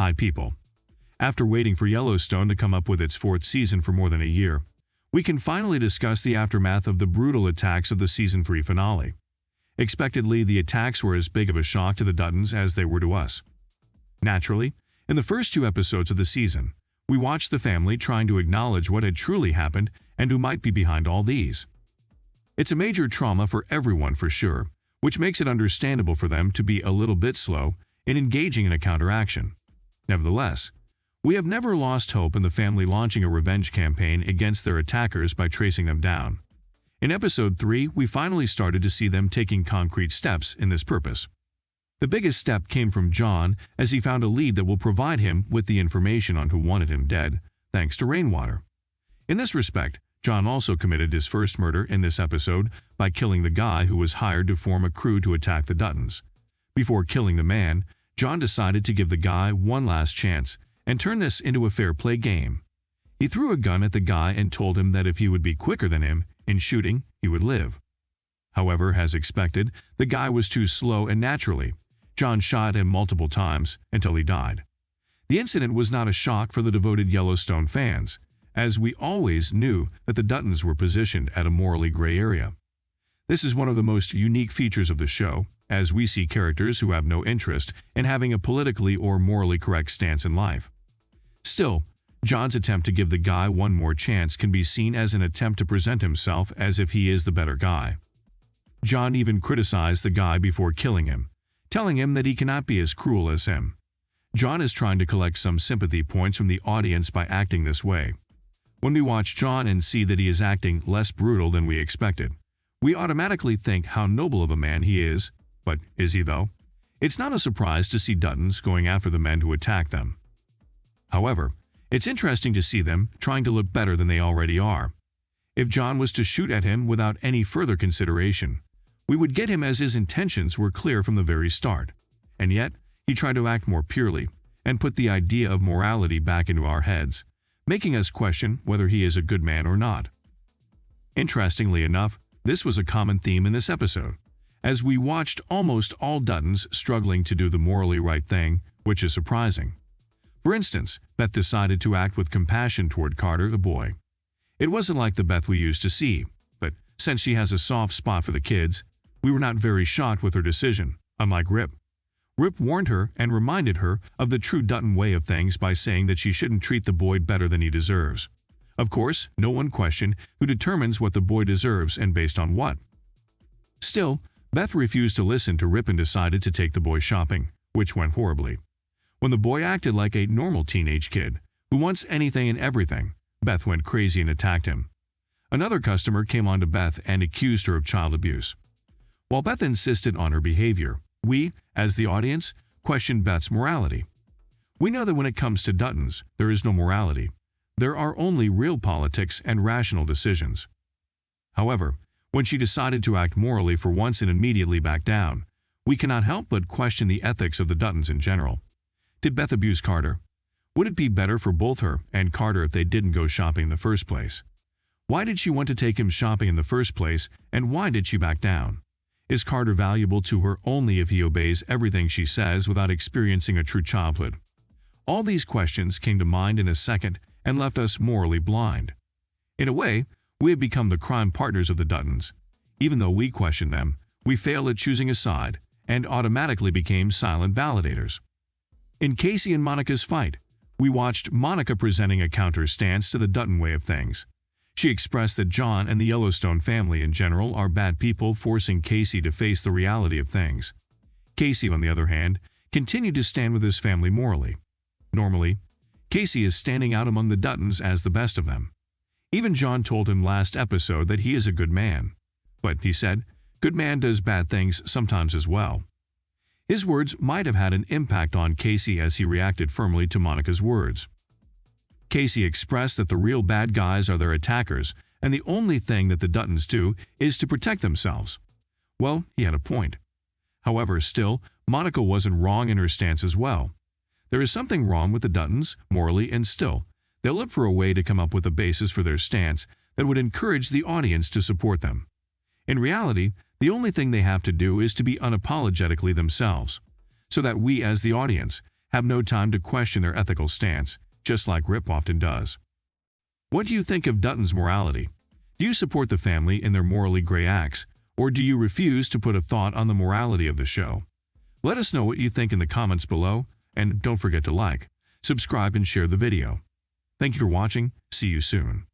Hi people. After waiting for Yellowstone to come up with its fourth season for more than a year, we can finally discuss the aftermath of the brutal attacks of the season 3 finale. Expectedly, the attacks were as big of a shock to the Duttons as they were to us. Naturally, in the first 2 episodes of the season, we watched the family trying to acknowledge what had truly happened and who might be behind all these. It's a major trauma for everyone for sure, which makes it understandable for them to be a little bit slow in engaging in a counteraction. Nevertheless, we have never lost hope in the family launching a revenge campaign against their attackers by tracing them down. In episode 3, we finally started to see them taking concrete steps in this purpose. The biggest step came from John as he found a lead that will provide him with the information on who wanted him dead, thanks to rainwater. In this respect, John also committed his first murder in this episode by killing the guy who was hired to form a crew to attack the Duttons. Before killing the man, John decided to give the guy one last chance and turn this into a fair play game. He threw a gun at the guy and told him that if he would be quicker than him in shooting, he would live. However, as expected, the guy was too slow and naturally, John shot him multiple times until he died. The incident was not a shock for the devoted Yellowstone fans, as we always knew that the Duttons were positioned at a morally gray area. This is one of the most unique features of the show, as we see characters who have no interest in having a politically or morally correct stance in life. Still, John's attempt to give the guy one more chance can be seen as an attempt to present himself as if he is the better guy. John even criticized the guy before killing him, telling him that he cannot be as cruel as him. John is trying to collect some sympathy points from the audience by acting this way. When we watch John and see that he is acting less brutal than we expected, we automatically think how noble of a man he is, but is he though? It's not a surprise to see Duttons going after the men who attack them. However, it's interesting to see them trying to look better than they already are. If John was to shoot at him without any further consideration, we would get him as his intentions were clear from the very start. And yet, he tried to act more purely and put the idea of morality back into our heads, making us question whether he is a good man or not. Interestingly enough, this was a common theme in this episode, as we watched almost all Duttons struggling to do the morally right thing, which is surprising. For instance, Beth decided to act with compassion toward Carter the boy. It wasn't like the Beth we used to see, but since she has a soft spot for the kids, we were not very shocked with her decision, unlike Rip. Rip warned her and reminded her of the true Dutton way of things by saying that she shouldn't treat the boy better than he deserves. Of course, no one questioned who determines what the boy deserves and based on what. Still, Beth refused to listen to Rip and decided to take the boy shopping, which went horribly. When the boy acted like a normal teenage kid who wants anything and everything, Beth went crazy and attacked him. Another customer came on to Beth and accused her of child abuse. While Beth insisted on her behavior, we, as the audience, questioned Beth's morality. We know that when it comes to Duttons, there is no morality. There are only real politics and rational decisions. However, when she decided to act morally for once and immediately back down, we cannot help but question the ethics of the Duttons in general. Did Beth abuse Carter? Would it be better for both her and Carter if they didn't go shopping in the first place? Why did she want to take him shopping in the first place, and why did she back down? Is Carter valuable to her only if he obeys everything she says without experiencing a true childhood? All these questions came to mind in a second and left us morally blind. In a way, we have become the crime partners of the Duttons. Even though we question them, we failed at choosing a side and automatically became silent validators. In Casey and Monica's fight, we watched Monica presenting a counter stance to the Dutton way of things. She expressed that John and the Yellowstone family in general are bad people, forcing Casey to face the reality of things. Casey, on the other hand, continued to stand with his family morally. Normally, Casey is standing out among the Duttons as the best of them. Even John told him last episode that he is a good man. But, he said, good man does bad things sometimes as well. His words might have had an impact on Casey as he reacted firmly to Monica's words. Casey expressed that the real bad guys are their attackers, and the only thing that the Duttons do is to protect themselves. Well, he had a point. However, still, Monica wasn't wrong in her stance as well. There is something wrong with the Duttons, morally, and still, they'll look for a way to come up with a basis for their stance that would encourage the audience to support them. In reality, the only thing they have to do is to be unapologetically themselves, so that we as the audience have no time to question their ethical stance, just like Rip often does. What do you think of Dutton's morality? Do you support the family in their morally gray acts, or do you refuse to put a thought on the morality of the show? Let us know what you think in the comments below, and don't forget to like, subscribe, and share the video. Thank you for watching. See you soon.